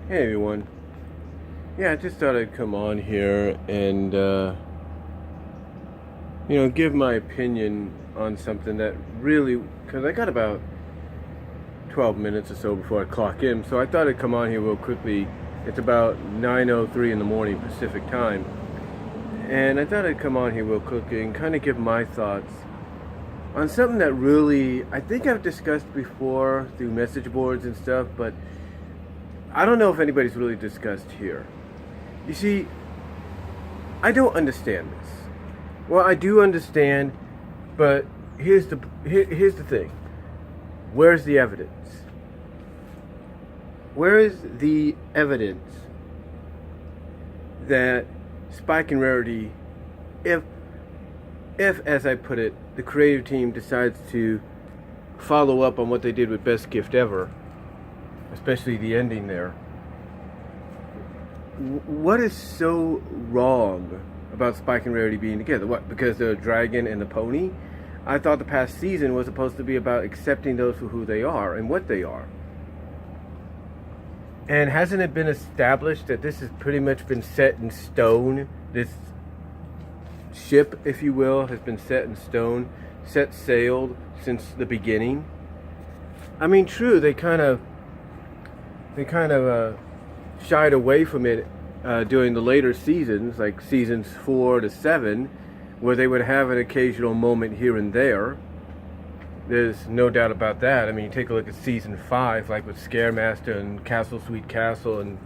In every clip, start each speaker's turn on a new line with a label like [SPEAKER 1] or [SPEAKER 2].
[SPEAKER 1] Hey everyone. Yeah, I just thought I'd come on here and, give my opinion on something that really, because I got about 12 minutes or so before I clock in, so I thought I'd come on here real quickly. It's about 9:03 in the morning Pacific time, and I thought I'd come on here real quickly and kind of give my thoughts on something that really, I think I've discussed before through message boards and stuff, but I don't know if anybody's really discussed here. You see, I don't understand this. Well, I do understand, but here's the thing. Where's the evidence? Where is the evidence that Spike and Rarity, if as I put it, the creative team decides to follow up on what they did with Best Gift Ever, especially the ending there, what is so wrong about Spike and Rarity being together? What, because they're a dragon and a pony? I thought the past season was supposed to be about accepting those for who they are and what they are. And hasn't it been established that this has pretty much been set in stone? This ship, if you will, has been set in stone, set sailed since the beginning. I mean, true, they kind of shied away from it during the later seasons, like seasons 4 to 7, where they would have an occasional moment here and there. There's no doubt about that. I mean, you take a look at season 5, like with Scaremaster and Castle Sweet Castle and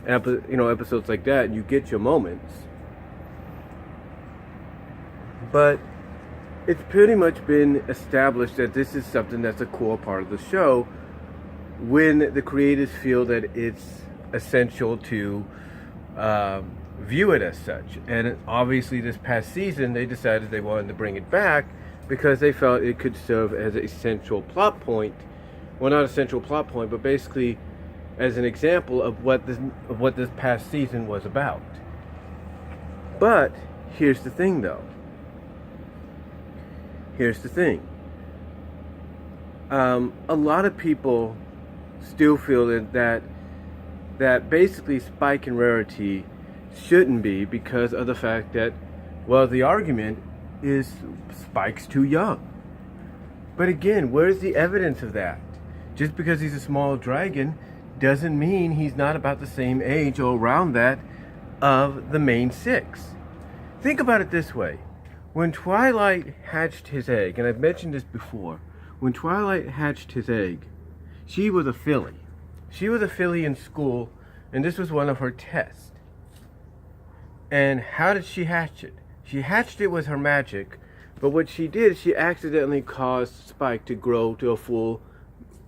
[SPEAKER 1] episodes like that, and you get your moments. But it's pretty much been established that this is something that's a core part of the show, when the creators feel that it's essential to view it as such. And obviously this past season they decided they wanted to bring it back because they felt it could serve as a central plot point. Well, not a central plot point, but basically as an example of what this past season was about. But here's the thing, though. Here's the thing. A lot of people still feel that basically Spike and Rarity shouldn't be, because of the fact that, well, the argument is Spike's too young. But again, where's the evidence of that? Just because he's a small dragon doesn't mean he's not about the same age or around that of the main 6. Think about it this way. When Twilight hatched his egg, and I've mentioned this before, when Twilight hatched his egg, she was a filly. She was a filly in school, and this was one of her tests. And how did she hatch it? She hatched it with her magic, but what she did, she accidentally caused Spike to grow to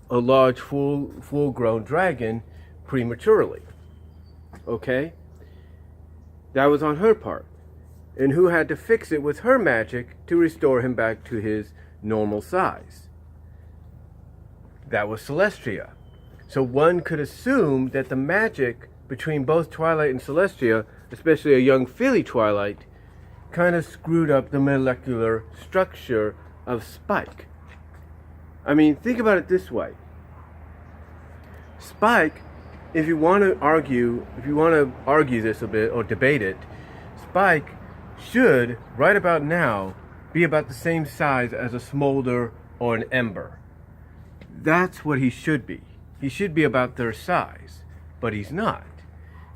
[SPEAKER 1] a large, full-grown dragon prematurely. Okay? That was on her part. And who had to fix it with her magic to restore him back to his normal size? That was Celestia. So one could assume that the magic between both Twilight and Celestia, especially a young filly Twilight, kind of screwed up the molecular structure of Spike. I mean, think about it this way. Spike, if you want to argue this a bit or debate it, Spike should, right about now, be about the same size as a smolder or an ember. That's what he should be. He should be about their size, but he's not.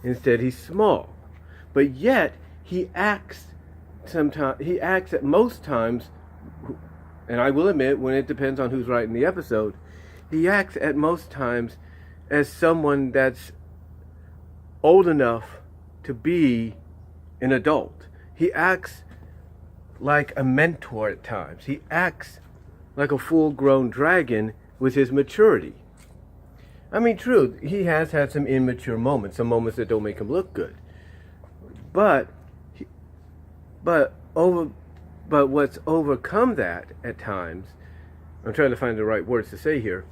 [SPEAKER 1] Instead, he's small. But yet, he acts at most times, and I will admit, when it depends on who's writing the episode, he acts at most times as someone that's old enough to be an adult. He acts like a mentor at times. He acts like a full-grown dragon with his maturity. I mean, true, he has had some immature moments, some moments that don't make him look good. But what's overcome that at times, I'm trying to find the right words to say here,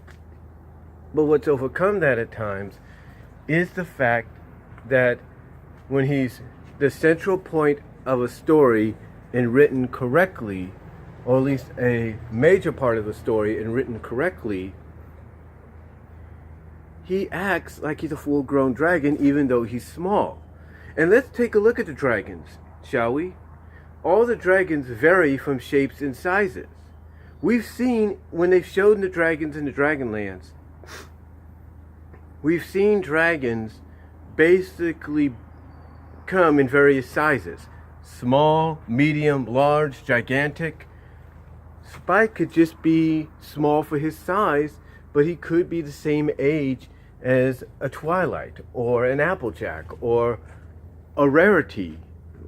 [SPEAKER 1] but what's overcome that at times is the fact that when he's the central point of a story and written correctly, or at least a major part of the story and written correctly, he acts like he's a full-grown dragon even though he's small. And let's take a look at the dragons, shall we? All the dragons vary from shapes and sizes. We've seen, when they've shown the dragons in the Dragonlands, we've seen dragons basically come in various sizes. Small, medium, large, gigantic. Spike could just be small for his size, but he could be the same age as a Twilight, or an Applejack, or a Rarity,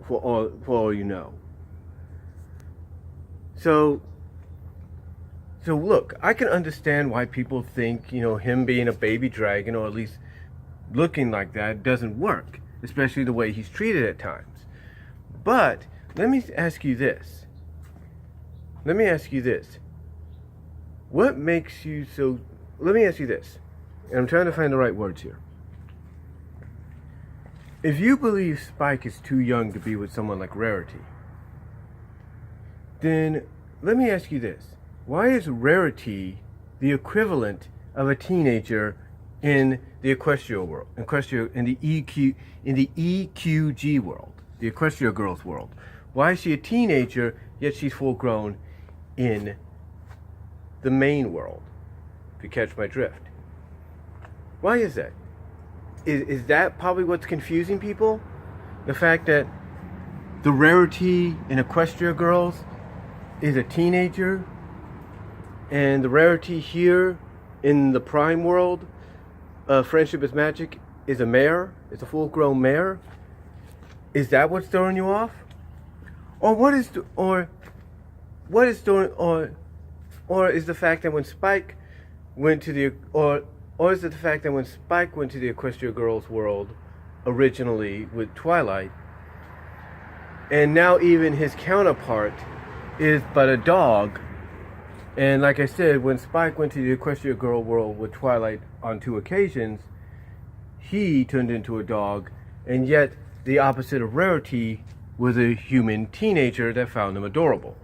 [SPEAKER 1] for all you know. So look, I can understand why people think, him being a baby dragon, or at least looking like that, doesn't work, especially the way he's treated at times. But let me ask you this. What makes you so... Let me ask you this, and I'm trying to find the right words here. If you believe Spike is too young to be with someone like Rarity, then let me ask you this. Why is Rarity the equivalent of a teenager in the Equestria world, in the EQG world, the Equestria Girls world? Why is she a teenager, yet she's full grown in the main world? If you catch my drift. Why is that? Is that probably what's confusing people? The fact that the Rarity in Equestria Girls is a teenager, and the Rarity here in the Prime world, Friendship is Magic, is a mare, is a full-grown mare. Is that what's throwing you off? Or is the fact that when Spike went to the Equestria Girls world originally with Twilight, and now even his counterpart is but a dog? And like I said, when Spike went to the Equestria Girl world with Twilight on 2 occasions, he turned into a dog, and yet the opposite of Rarity was a human teenager that found him adorable.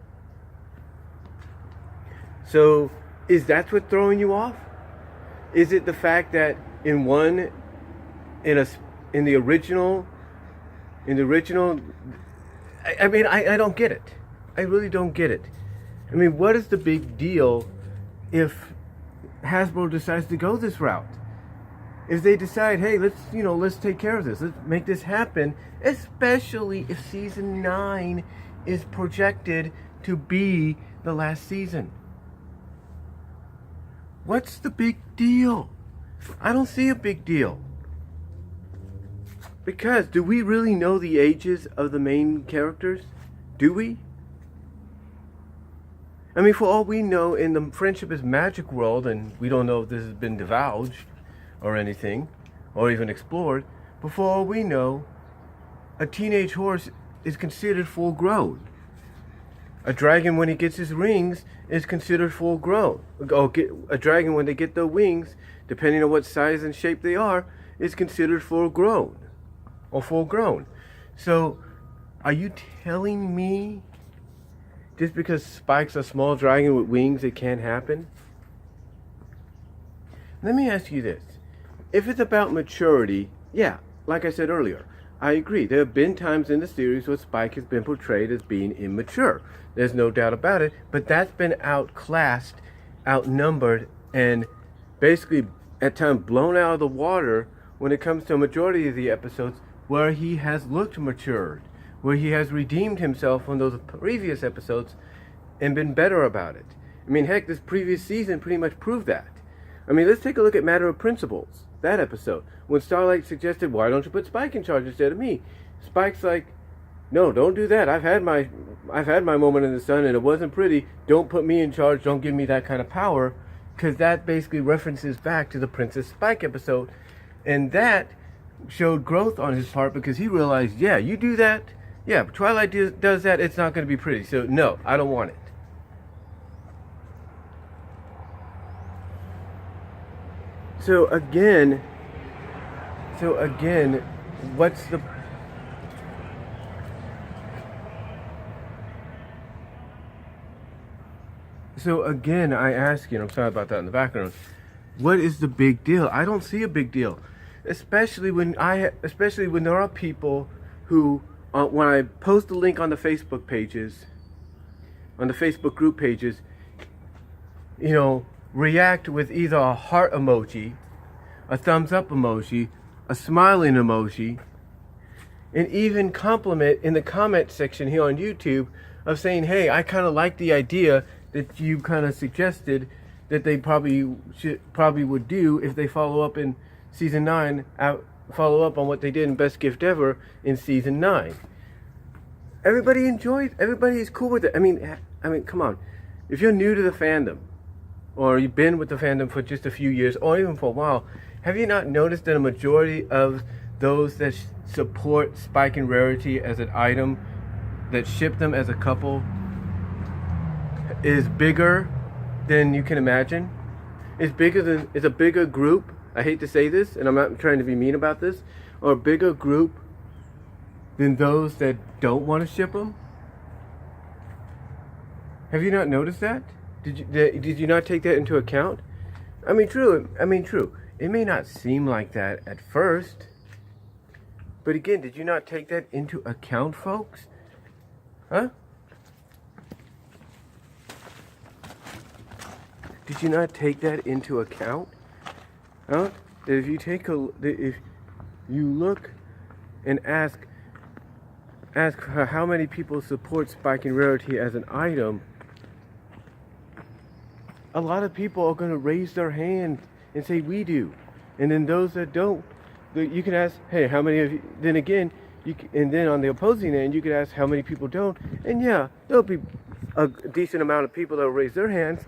[SPEAKER 1] So, is that what's throwing you off? Is it the fact that in the original, I mean, I don't get it. I really don't get it. I mean, what is the big deal if Hasbro decides to go this route? If they decide, hey, let's take care of this, let's make this happen, especially if season 9 is projected to be the last season. What's the big deal? I don't see a big deal. Because do we really know the ages of the main characters? Do we? I mean, for all we know, in the Friendship is Magic world, and we don't know if this has been divulged or anything, or even explored, but for all we know, a teenage horse is considered full grown. A dragon, when he gets his rings, is considered full grown. A dragon, when they get their wings, depending on what size and shape they are, is considered full grown. Or full grown. So, are you telling me just because Spike's a small dragon with wings, it can't happen? Let me ask you this. If it's about maturity, yeah, like I said earlier, I agree. There have been times in the series where Spike has been portrayed as being immature. There's no doubt about it, but that's been outclassed, outnumbered, and basically at times blown out of the water when it comes to a majority of the episodes where he has looked matured, where he has redeemed himself from those previous episodes and been better about it. I mean, heck, this previous season pretty much proved that. I mean, let's take a look at Matter of Principles, that episode, when Starlight suggested, why don't you put Spike in charge instead of me? Spike's like, no, don't do that. I've had my moment in the sun and it wasn't pretty. Don't put me in charge. Don't give me that kind of power. Because that basically references back to the Princess Spike episode. And that showed growth on his part because he realized, yeah, you do that. Yeah, but Twilight does that. It's not going to be pretty. So, no, I don't want it. So again, what's the... So again, I ask you, and I'm sorry about that in the background, what is the big deal? I don't see a big deal, especially when there are people who, when I post a link on the Facebook pages, on the Facebook group pages, you know, react with either a heart emoji, a thumbs up emoji, a smiling emoji, and even compliment in the comment section here on YouTube of saying, hey, I kind of like the idea that you kind of suggested that they probably would do if they follow up in season 9, follow up on what they did in Best Gift Ever in season 9. Everybody is cool with it. I mean, come on. If you're new to the fandom, or you've been with the fandom for just a few years, or even for a while, have you not noticed that a majority of those that support Spike and Rarity as an item, that ship them as a couple, is bigger than you can imagine? It's a bigger group. I hate to say this, and I'm not trying to be mean about this, or a bigger group than those that don't want to ship them? Have you not noticed that? Did you not take that into account? I mean, true. It may not seem like that at first, but again, did you not take that into account, folks? Huh? Did you not take that into account? Huh? That if you look and ask her how many people support Spike and Rarity as an item, a lot of people are going to raise their hand and say we do, and then those that don't, you can ask, hey, how many of you? Then again, and then on the opposing end, you could ask how many people don't, and yeah, there'll be a decent amount of people that will raise their hands,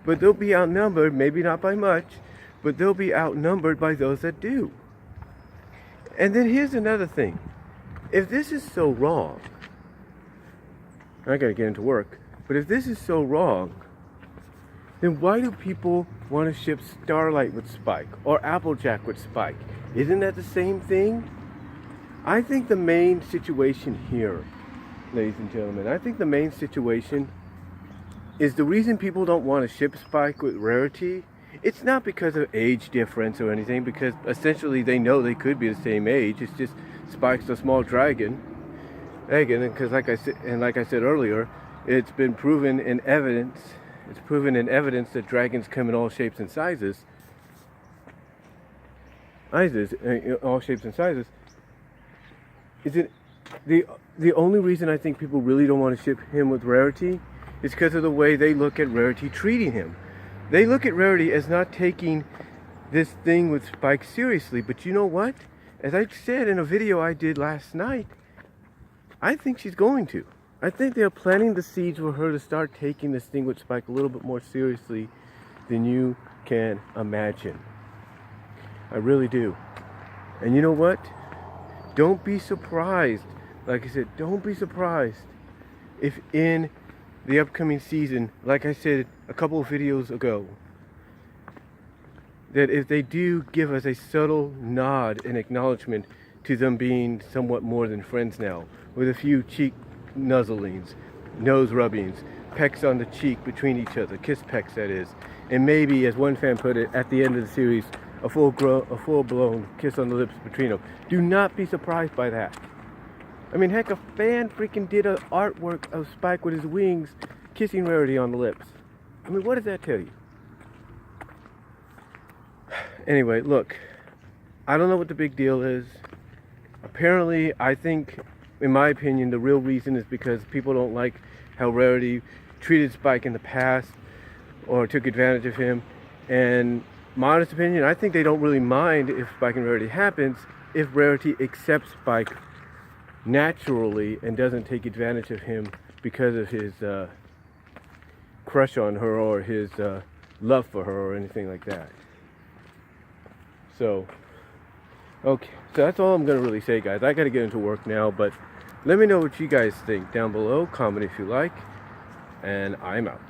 [SPEAKER 1] but they'll be outnumbered, maybe not by much, but they'll be outnumbered by those that do. And then here's another thing. If this is so wrong, I gotta get into work, but if this is so wrong, then why do people want to ship Starlight with Spike or Applejack with Spike? Isn't that the same thing? I think the main situation here, ladies and gentlemen, I think the main situation is the reason people don't want to ship Spike with Rarity. It's not because of age difference or anything, because essentially they know they could be the same age. It's just Spike's a small dragon, because like I said earlier, it's been proven in evidence. It's proven in evidence that dragons come in all shapes and sizes. All shapes and sizes. Is it the only reason I think people really don't want to ship him with Rarity is because of the way they look at Rarity treating him. They look at Rarity as not taking this thing with Spike seriously. But you know what? As I said in a video I did last night, I think she's going to. I think they're planting the seeds for her to start taking this thing with Spike a little bit more seriously than you can imagine. I really do. And you know what? Don't be surprised. Like I said, don't be surprised if in the upcoming season, like I said a couple of videos ago, that if they do give us a subtle nod and acknowledgement to them being somewhat more than friends now, with a few cheek nuzzlings, nose rubbings, pecks on the cheek between each other, kiss pecks that is, and maybe, as one fan put it, at the end of the series, a full-blown kiss on the lips between them. Do not be surprised by that. I mean, heck, a fan freaking did an artwork of Spike with his wings kissing Rarity on the lips. I mean, what does that tell you? Anyway, look, I don't know what the big deal is. Apparently, I think, in my opinion, the real reason is because people don't like how Rarity treated Spike in the past or took advantage of him. And my honest opinion, I think they don't really mind if Spike and Rarity happens if Rarity accepts Spike naturally and doesn't take advantage of him because of his crush on her or his love for her or anything like that. So, okay, so that's all I'm going to really say, guys. I got to get into work now, but let me know what you guys think down below. Comment if you like, and I'm out.